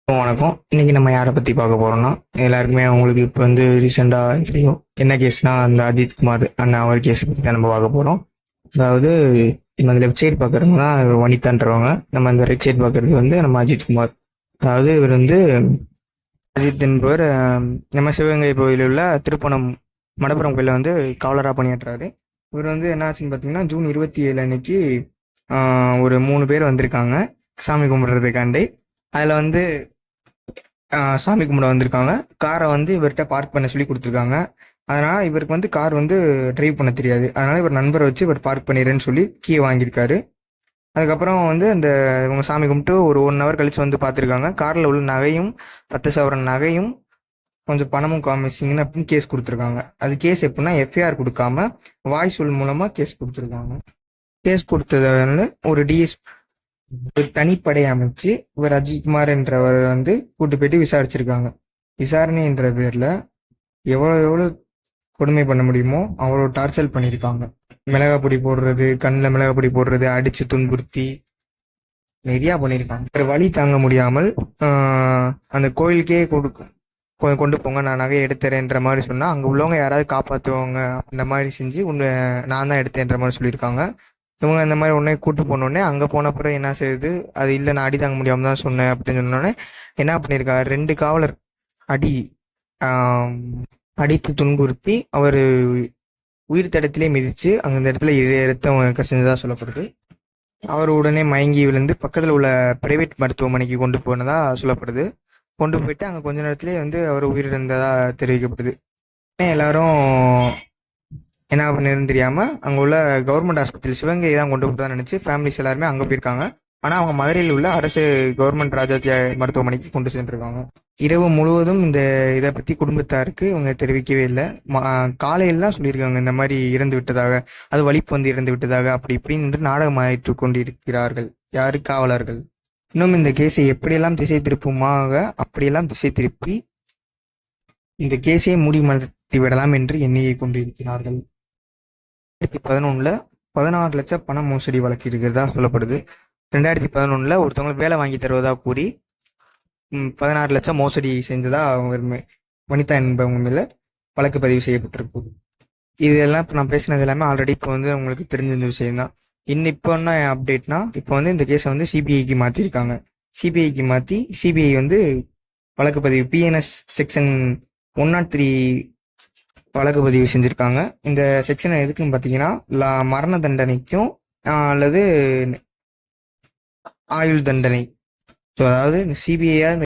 வணக்கம். இன்னைக்கு நம்ம யாரை பத்தி பார்க்க போறோம்னா, எல்லாருக்குமே உங்களுக்கு இப்போ வந்து ரீசெண்டா தெரியும். என்ன கேஸ்னா, அந்த அஜித் குமார் அண்ணா அவர் கேஸ் பத்தி தான் நம்ம பார்க்க போறோம். அதாவது நம்ம அந்த லெஃப்ட் சைடு பார்க்கறவங்க தான் வனிதான்றவங்க. நம்ம அந்த ரைட் சைடு பார்க்கறது வந்து நம்ம அஜித் குமார். அதாவது இவர் வந்து அஜித் என்பவர் நம்ம சிவகங்கை கோயிலில் உள்ள திருப்பணம் மடப்புறம் கோயிலில் வந்து காவலராக பணியாற்றுறாரு. இவர் வந்து என்ன ஆச்சுன்னு பார்த்தீங்கன்னா, ஜூன் 27 அன்னைக்கு ஒரு 3 பேர் வந்திருக்காங்க சாமி கும்பிட்றதுக்காண்டி. அதில் வந்து சாமி கும்பிட வந்திருக்காங்க. காரை வந்து இவர்கிட்ட பார்க் பண்ண சொல்லி கொடுத்துருக்காங்க. அதனால் இவருக்கு வந்து கார் வந்து டிரைவ் பண்ண தெரியாது. அதனால் இவர் நண்பரை வச்சு இவர் பார்க் பண்ணிடுறேன்னு சொல்லி கீயை வாங்கியிருக்காரு. அதுக்கப்புறம் வந்து அந்த இவங்க சாமி கும்பிட்டு ஒரு 1 ஹவர் கழிச்சு வந்து பார்த்துருக்காங்க. காரில் உள்ள நகையும் 10 சவரன் நகையும் கொஞ்சம் பணமும் காமிச்சிங்கன்னு அப்படின்னு கேஸ் கொடுத்துருக்காங்க. அது கேஸ் எப்படின்னா எஃப்ஐஆர் கொடுக்காம வாய்ஸ் சொல் மூலமாக கேஸ் கொடுத்துருக்காங்க. கேஸ் கொடுத்ததுனால ஒரு ஒரு தனிப்படை அமைச்சு இவர் அஜித்குமார் என்றவர் வந்து கூட்டு போயிட்டு விசாரிச்சிருக்காங்க. விசாரணை என்ற பேர்ல எவ்வளவு கொடுமை பண்ண முடியுமோ அவ்வளோ டார்ச்சர் பண்ணியிருக்காங்க. மிளகாப்பொடி போடுறது, கண்ணில் மிளகாப்பொடி போடுறது, அடிச்சு துன்புறுத்தி நிறையா பண்ணியிருக்காங்க. ஒரு வழி தாங்க முடியாமல் அந்த கோயிலுக்கே கொண்டு போங்க, நான் நகையை எடுத்துறேன்ற மாதிரி சொன்னால் அங்கே உள்ளவங்க யாராவது காப்பாற்றுவாங்க அந்த மாதிரி செஞ்சு நான் தான் எடுத்தேன்ற மாதிரி சொல்லியிருக்காங்க. இவங்க இந்த மாதிரி உடனே கூட்டு போனோடனே அங்கே போன பிறகு என்ன செய்யுது, அது இல்லை நான் அடி தாங்க முடியாமல் தான் சொன்னேன் அப்படின்னு சொன்னோடனே என்ன பண்ணியிருக்காரு, 2 காவலர் அடி அடித்து துன்புறுத்தி அவர் உயிர் தடத்திலே மிதித்து அங்கே இந்த இடத்துல ரத்தம் கசிஞ்சதாக சொல்லப்படுது. அவர் உடனே மயங்கி விழுந்து பக்கத்தில் உள்ள பிரைவேட் மருத்துவமனைக்கு கொண்டு போனதாக சொல்லப்படுது. கொண்டு போயிட்டு அங்கே கொஞ்ச நேரத்திலே வந்து அவர் உயிரிழந்ததாக தெரிவிக்கப்படுது. எல்லாரும் என்ன பண்ணிருந்து தெரியாமல் அங்கே உள்ள கவர்மெண்ட் ஆஸ்பத்திரி சிவகங்கை தான் கொண்டு போகிறதா நினச்சி ஃபேமிலிஸ் எல்லாருமே அங்கே போயிருக்காங்க. ஆனால் அவங்க மதுரையில் உள்ள அரசு கவர்மெண்ட் ராஜாஜி மருத்துவமனைக்கு கொண்டு சென்றிருக்காங்க. இரவு முழுவதும் இந்த இதை பற்றி குடும்பத்தாருக்கு இவங்க தெரிவிக்கவே இல்லை. காலையில் தான் சொல்லியிருக்காங்க இந்த மாதிரி இறந்து விட்டதாக, அது வலிப்பு வந்து இறந்து விட்டதாக அப்படி இப்படின்னு நாடகம் ஆயிட்டு கொண்டிருக்கிறார்கள் யாரு, காவலர்கள். இன்னும் இந்த கேஸை எப்படியெல்லாம் திசை திருப்புமாக அப்படியெல்லாம் திசை திருப்பி இந்த கேஸை மூடி விடலாம் என்று எண்ணியை கொண்டிருக்கிறார்கள். 2011 16 லட்சம் பண மோசடி வழக்கு இருக்கிறதா சொல்லப்படுது. 2011 ஒருத்தவங்களுக்கு வேலை வாங்கி தருவதாக கூறி 16 லட்சம் மோசடி செஞ்சதா அவங்க வனிதா என்பவங்க மேல வழக்கு பதிவு செய்யப்பட்டிருக்கு. இதெல்லாம் இப்போ நான் பேசினது எல்லாமே ஆல்ரெடி இப்போ வந்து உங்களுக்கு தெரிஞ்ச விஷயம்தான். இப்போ என்ன அப்டேட்னா, இப்போ வந்து இந்த கேஸை வந்து சிபிஐக்கு மாற்றிருக்காங்க. சிபிஐக்கு மாற்றி சிபிஐ வந்து வழக்கு பதிவு பிஎன்எஸ் செக்ஷன் 103 வழக்கு பதிவு செஞ்சுருக்காங்க. இந்த செக்ஷன் எதுக்குன்னு பார்த்தீங்கன்னா, மரண தண்டனைக்கும் அல்லது ஆயுள் தண்டனை. ஸோ அதாவது இந்த சிபிஐயா